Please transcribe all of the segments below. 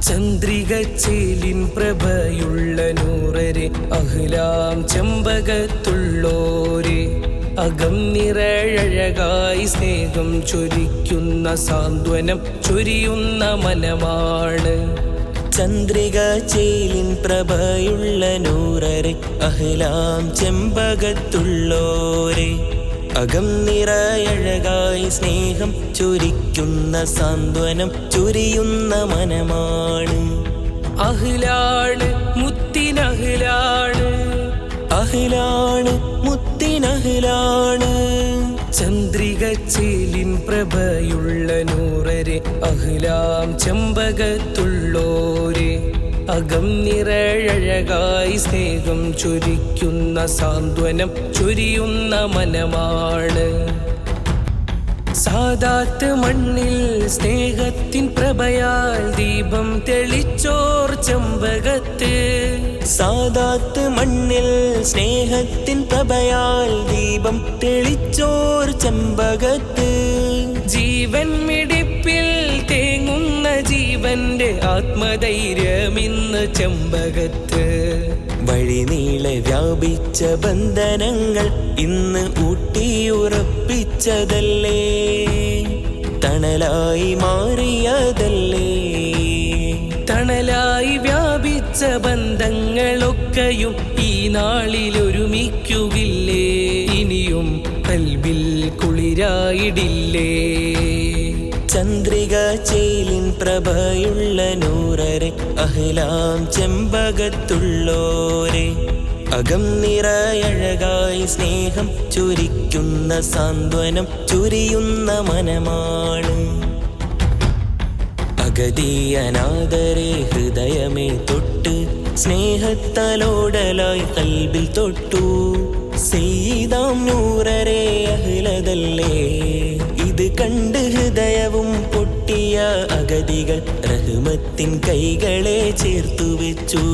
ചന്ദ്രികച്ചേലിൻ പ്രഭയുള്ള നൂറരെ അഹ്ലാം ചെമ്പകത്തുള്ളോരെ അകം നിറഴകായി സ്നേഹം ചൊരിക്കുന്ന സാന്ത്വനം ചൊരിയുന്ന മനമാണ്. ചന്ദ്രികച്ചേലിൻ പ്രഭയുള്ള നൂറരെ അഹ്ലാം ചെമ്പകത്തുള്ളോരെ അകം നിറയഴകായി സ്നേഹം ചൊരിക്കുന്ന സാന്ത്വനം ചൊരിയുന്ന മനമാണ്. അഹ്ലാണ് മുത്തിനഹ്ലാണ്, അഹ്ലാണ് മുത്തിനഹ്ലാണ്. ചന്ദ്രികച്ചേലിൻ പ്രഭയുള്ള നൂറരെ അഹ്ലാം ചെമ്പകത്തുള്ളോരെ അകം നിറഴകായി സ്നേഹം ചൊരിക്കുന്ന സാന്ത്വനം ചൊരിയുന്ന മനമാണ്. സാദാത്ത് മണ്ണിൽ സ്നേഹത്തിൻ പ്രഭയാൽ ദീപം തെളിച്ചോർ ചെമ്പകത്ത്. സാദാത്ത് മണ്ണിൽ സ്നേഹത്തിൻ പ്രഭയാൽ ദീപം തെളിച്ചോർ ചെമ്പകത്ത്. ജീവൻ മിടിപ്പിൽ തേങ്ങുന്ന ജീവന്റെ ആത്മധൈര്യമിന്ന് ചെമ്പകത്ത്. വഴിനീളെ വ്യാപിച്ച ബന്ധനങ്ങൾ ഇന്ന് ഊട്ടിയുറപ്പിച്ചതല്ലേ, തണലായി മാറിയതല്ലേ. തണലായി വ്യാപിച്ച ബന്ധങ്ങളൊക്കെയും ഈ നാളിൽ ഒരുമിക്കുകില്ലേ, ഇനിയും കൽബിൽ കുളിരായിടില്ലേ. ചന്ദ്രികച്ചേലിൻ പ്രഭയുള്ള നൂറരെ അഹ്ലാം ചെമ്പകത്തുള്ളോരെ അകം നിറയഴകായി സ്നേഹം ചൊരിക്കുന്ന സാന്ത്വനം ചൊരിയുന്ന മനമാണ്. അഗതിയനാദരെ ഹൃദയമേ തൊട്ട് സ്നേഹത്താലോടലായി കൽബിൽ തൊട്ടു. സയ്യിദാം നൂറരെ അഹ്ലദല്ലേ, ഇത് കണ്ട് ഹൃദയവും പൊട്ടിയ അഗതികൾ റഹ്മത്തിൻ കൈകളെ ചേർത്തു വെച്ചു,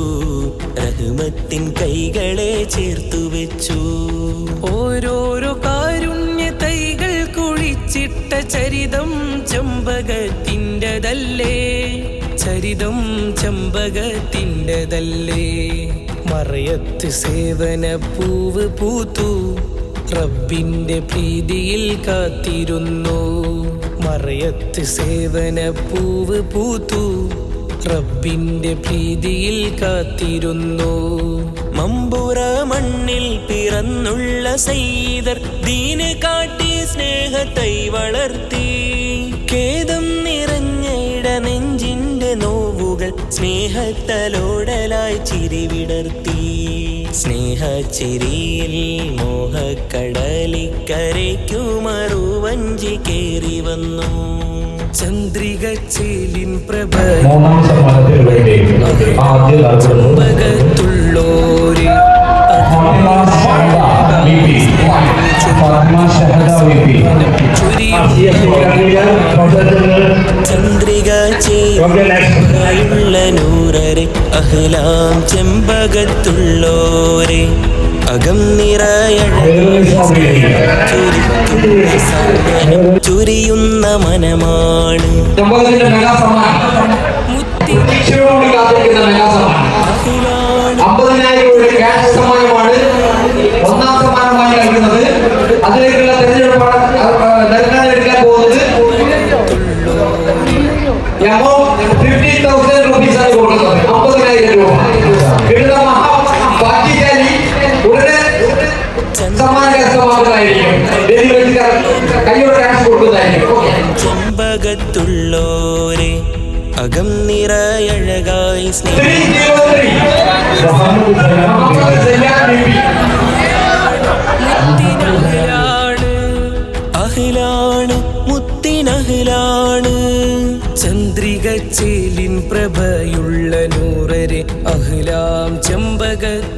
റഹ്മത്തിൻ കൈകളെ ചേർത്തു വെച്ചു. ഓരോരോ കാരുണ്യ തൈകൾ കുഴിച്ചിട്ട ചരിതം ചെമ്പകത്തിൻ്റെതല്ലേ, ചരിതം ചെമ്പകത്തിൻ്റെതല്ലേ. മറയത്ത് സേവന പൂവ് പൂത്തു, റബ്ബിന്റെ പ്രീതിയിൽ കാത്തിരുന്നു. മറയത്ത് സേവന പൂവ് പൂത്തു, റബ്ബിന്റെ പ്രീതിയിൽ കാത്തിരുന്നു. മമ്പുറ മണ്ണിൽ പിറന്നുള്ള സയ്യിദർ ദീന് കാട്ടി സ്നേഹത്തൈ വളർത്തി. ഖേദം നിറഞ്ഞ ഇടനെഞ്ചിന്റെ നോവുകൾ സ്നേഹത്തലോടലായി ചിരിവിടർത്തി. സ്നേഹച്ചിരിയിൽ മോഹക്കടലിക്കരയ്ക്കു മറുവഞ്ചി കേറി വന്നു. ചന്ദ്രികച്ചേലിൻ പ്രഭയുള്ള ചെമ്പകത്തുള്ളോരെ ചന്ദ്രികച്ചേലിൻ നൂറരെ അഹ്ലാം ചെമ്പകത്തുള്ളോരെ അകം നിറയഴകായി ചൊരിയുന്ന മനമാണ്. ഒന്നാം സമ്മാനമായി നൽകുന്നത്. അതിലേക്കുള്ള തെരഞ്ഞെടുപ്പാണ് നൽകാൻ പോകുന്നത്. 50,000 റുപ്പീസാണ് കൊടുക്കുന്നത്. 50,000 രൂപ കിട്ടുന്ന മഹാഭാഗ്യശാലി ഉടനെ സമ്മാന കരസ്ഥമാക്കുന്നതായിരിക്കും. കയ്യോടെ ക്യാഷ് കൊടുക്കുന്നതായിരിക്കും. ചെമ്പകത്തുള്ളോരെ അകം നിറയഴകായി സ്നേഹം അഹ്ലാണ് മുത്തിനഹ്ലാണ്. ചന്ദ്രികച്ചേലിൻ പ്രഭയുള്ള നൂറരെ അഹ്ലാം ചെമ്പകത്തുള്ളോരെ